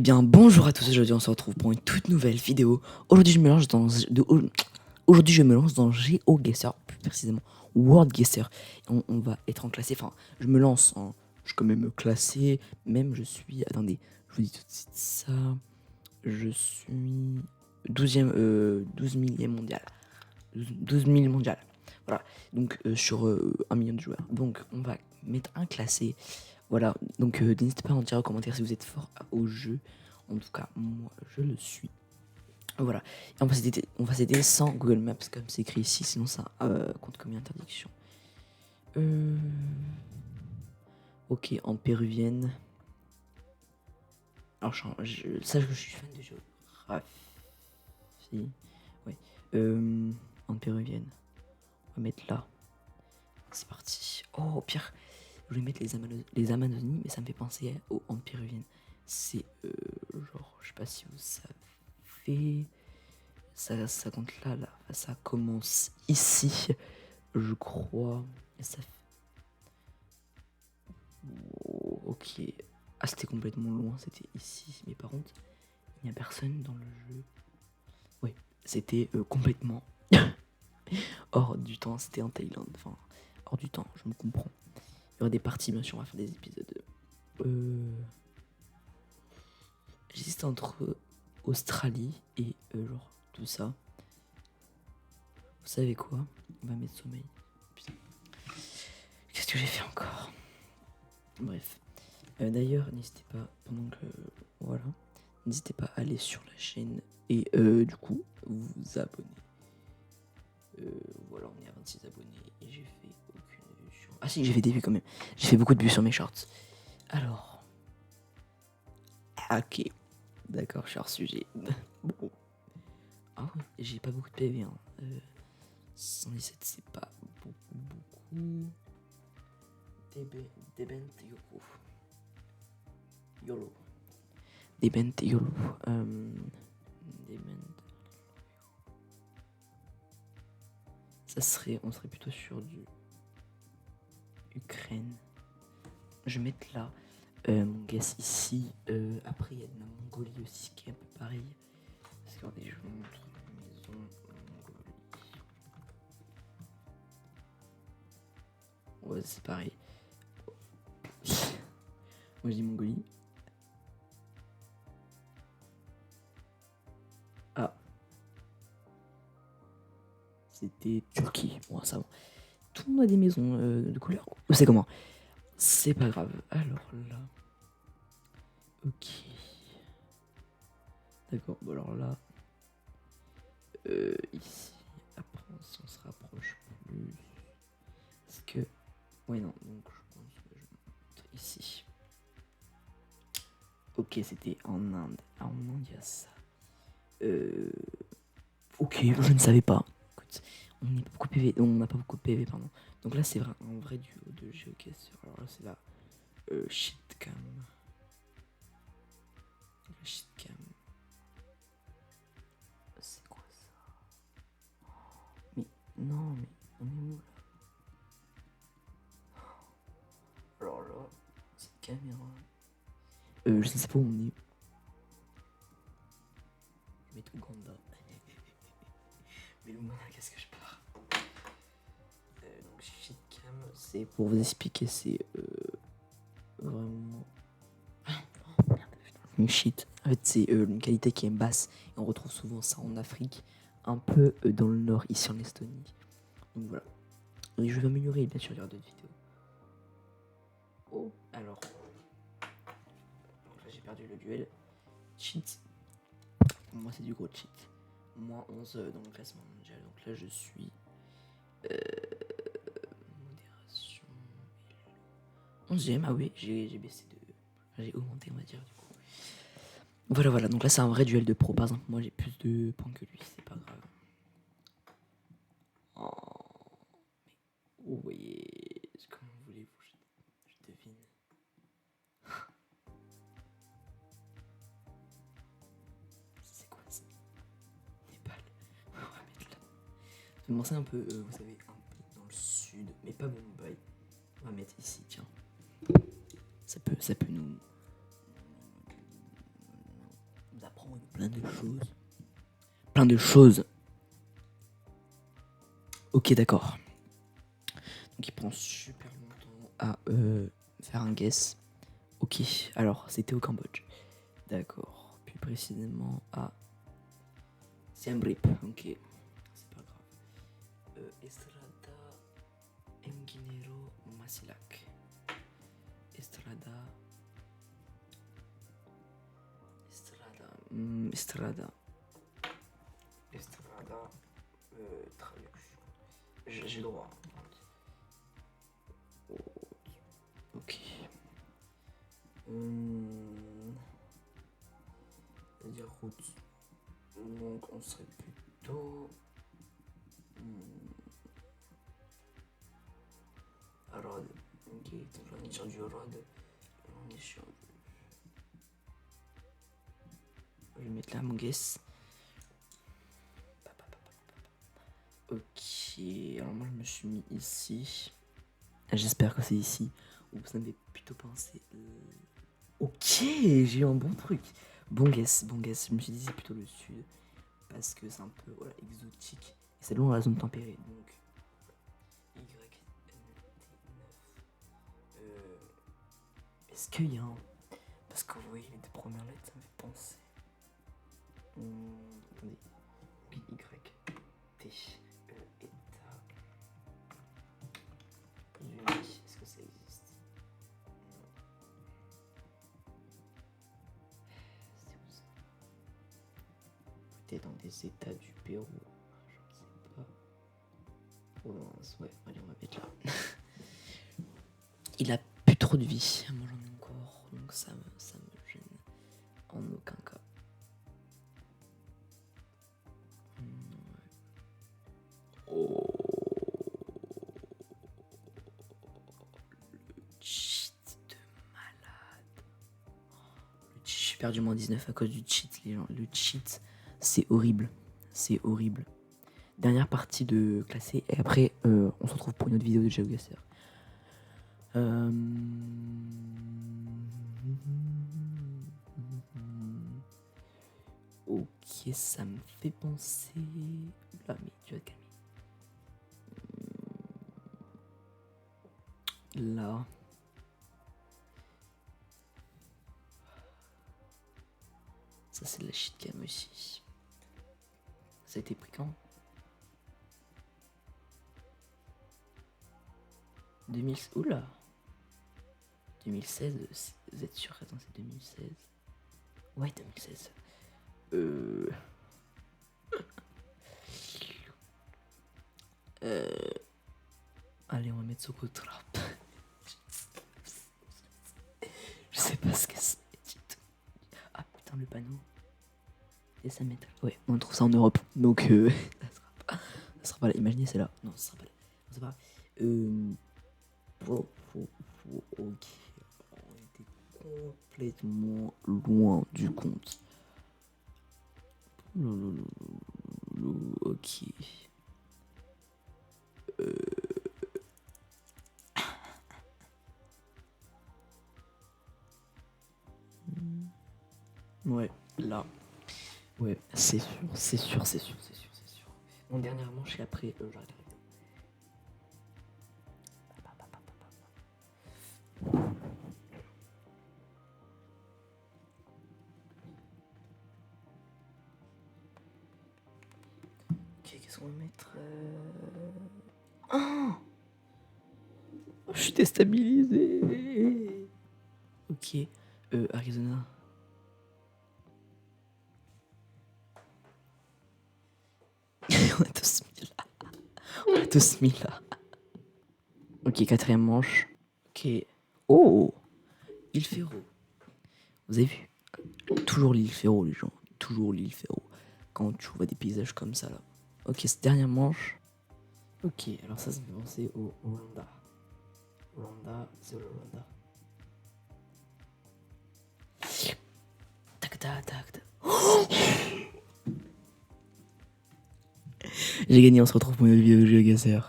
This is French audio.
bien, bonjour à tous, aujourd'hui on se retrouve pour une toute nouvelle vidéo. Aujourd'hui je me lance aujourd'hui je me lance dans GeoGuessr, plus précisément WordGuessr. On va être en classé, enfin je me lance je suis quand même classé, même je suis, attendez, je vous dis tout de suite ça, je suis 12 millième mondial, 12 000 mondial. Voilà, donc sur 1 million de joueurs. Donc on va mettre un classé. Voilà, donc n'hésitez pas à en dire en commentaire si vous êtes fort au jeu. En tout cas, moi, je le suis. Voilà. Et on va s'aider sans Google Maps, comme c'est écrit ici, sinon ça compte comme une interdiction. Ok, en péruvienne. Alors, sache que je suis fan de géographie. Ouais. En péruvienne. On va mettre là. C'est parti. Oh, au pire, je voulais mettre les Amazonies, mais ça me fait penser au en péruvienne. C'est genre, je sais pas si vous savez. Ça compte là. Ça commence ici, je crois. Et ça fait... Oh, ok. Ah, c'était complètement loin, c'était ici. Mais par contre, il n'y a personne dans le jeu. Oui, c'était complètement hors du temps. C'était en Thaïlande. Enfin, hors du temps, je me comprends. Il y aura des parties, bien sûr, on va faire des épisodes. J'hésite entre Australie et genre tout ça. Vous savez quoi? On va mettre sommeil. Putain. Qu'est-ce que j'ai fait encore? Bref. D'ailleurs, n'hésitez pas, pendant que... Voilà. N'hésitez pas à aller sur la chaîne et du coup, vous abonner. Voilà, on est à 26 abonnés et j'ai fait aucune vue sur... Ah si, j'ai fait des vues quand même. J'ai fait beaucoup de vues sur mes shorts. Alors... Ok. D'accord, cher sujet. Bon. Ah oui, j'ai pas beaucoup de PV. Hein. 117, c'est pas beaucoup. Debent Yolo. YOLO. Debent YOLO. On serait plutôt sur du Ukraine. Je vais mettre là mon guess ici. Après, il y a de la Mongolie aussi qui est un peu pareil. Parce que je vous montre une maison Mongolie. Ouais, c'est pareil. Moi, je dis Mongolie. Ah. C'était Turquie. Bon, ça va. Tout le monde a des maisons de couleur. C'est comment? C'est pas grave. Alors là. Ok. D'accord. Bon, alors là. Ici. Après, si on se rapproche plus. Parce que. Ouais, non. Donc, je pense que je vais mettre ici. Ok, c'était en Inde. Ah, en Inde, il y a ça. Ok, je ne savais pas. Écoute, on n'a pas beaucoup de PV. On n'a pas beaucoup de PV, pardon. Donc là, c'est un vrai duo de GeoGuessr. Alors là, c'est la shitcam. La shitcam. C'est quoi ça? Mais non, mais on est où là? Alors là, cette caméra. Je ne sais pas où on est. Je vais mettre Ouganda. Mais l'Ouganda, qu'est-ce que je pars? Donc shitcam, c'est pour vous expliquer, c'est vraiment. Oh, merde, putain, une shit. En fait, c'est une qualité qui est basse. Et on retrouve souvent ça en Afrique, un peu dans le nord, ici en Estonie. Donc voilà. Et je vais m'améliorer, bien sûr, il y aura d'autres vidéos. Oh, alors. Donc là, j'ai perdu le duel. Cheat. Pour moi, c'est du gros cheat. Moins 11 dans le classement mondial. Donc là, je suis. Modération. 11ème, ah oui, j'ai baissé de. J'ai augmenté, on va dire, du coup. Voilà. Donc là, c'est un vrai duel de pro. Par exemple, moi, j'ai plus de points que lui. C'est pas grave. Oh. Mais. Oh, voyez. Comment voulez-vous? Je devine. C'est quoi ça? Népal. On va mettre là. Je vais commencer un peu, vous savez, un peu dans le sud, mais pas Mumbai. On va mettre ici, tiens. Ça peut nous. plein de choses. Plein de choses. Ok, d'accord. Donc il prend super longtemps à faire un guess. Ok, alors c'était au Cambodge. D'accord. Plus précisément à Siem Reap. Ok, c'est pas grave. Estrada Mguinero Masilak. Estrada. Estrada. Traduction. J'ai le droit. Ok. C'est-à-dire route. Donc on serait plutôt. Road. Ok, donc on est sur du road. On est sur du. Je vais mettre là mon guess. Ok, alors moi je me suis mis ici. J'espère que c'est ici. Ou ça m'avait plutôt pensé. Ok, j'ai eu un bon truc. Bon guess, bon guess. Je me suis dit c'est plutôt le sud. Parce que c'est un peu voilà, exotique. Et c'est loin dans la zone tempérée. Donc. YNT9. Est-ce qu'il y a un. Parce que vous voyez les deux premières lettres, ça me fait penser. Attendez. YT. Est-ce que ça existe? C'est où ça? Peut-être dans des états du Pérou. Je ne sais pas. Province, ouais, allez, on va mettre là. Il a plus trop de vie. Moi j'en ai encore, donc ça me gêne en aucun cas. Oh. J'ai perdu moins 19 à cause du cheat, les gens. Le cheat, c'est horrible. C'est horrible. Dernière partie de classé. Et après, on se retrouve pour une autre vidéo de GeoGuessr. Ok, ça me fait penser. Là, mais tu vas te calmer. Là. Ça, c'est de la shit cam aussi. Ça a été pris quand? 2000. Oula! 2016, vous êtes sûr? Attends, c'est 2016. Ouais, 2016. Allez, on va mettre Soko Trap. Je sais pas ce que c'est. Ah putain, le panneau. Et ça m'étonne. Ouais, on trouve ça en Europe. Donc, ça sera pas là. Imaginez, c'est là. Non, ça sera pas là. C'est pas. Ok. On était complètement loin du compte. Ok. Ouais, là. Ouais, c'est sûr, c'est sûr, c'est sûr, c'est sûr, c'est sûr. Mon dernière manche et après, j'arrête la vidéo. Ok, qu'est-ce qu'on va mettre Oh, je suis déstabilisé. Ok, Arizona. On a tous mis là. On a tous mis là. Ok, quatrième manche. Ok. Oh, Île Ferro. Vous avez vu? Toujours l'île Ferro, les gens. Toujours l'île Ferro. Quand tu vois des paysages comme ça là. Ok, cette dernière manche. Ok, alors ça me fait penser au Rwanda. Rwanda, c'est le Rwanda. Tac, tac, tac, tac. Oh, j'ai gagné, on se retrouve pour une vidéo de GeoGuessr.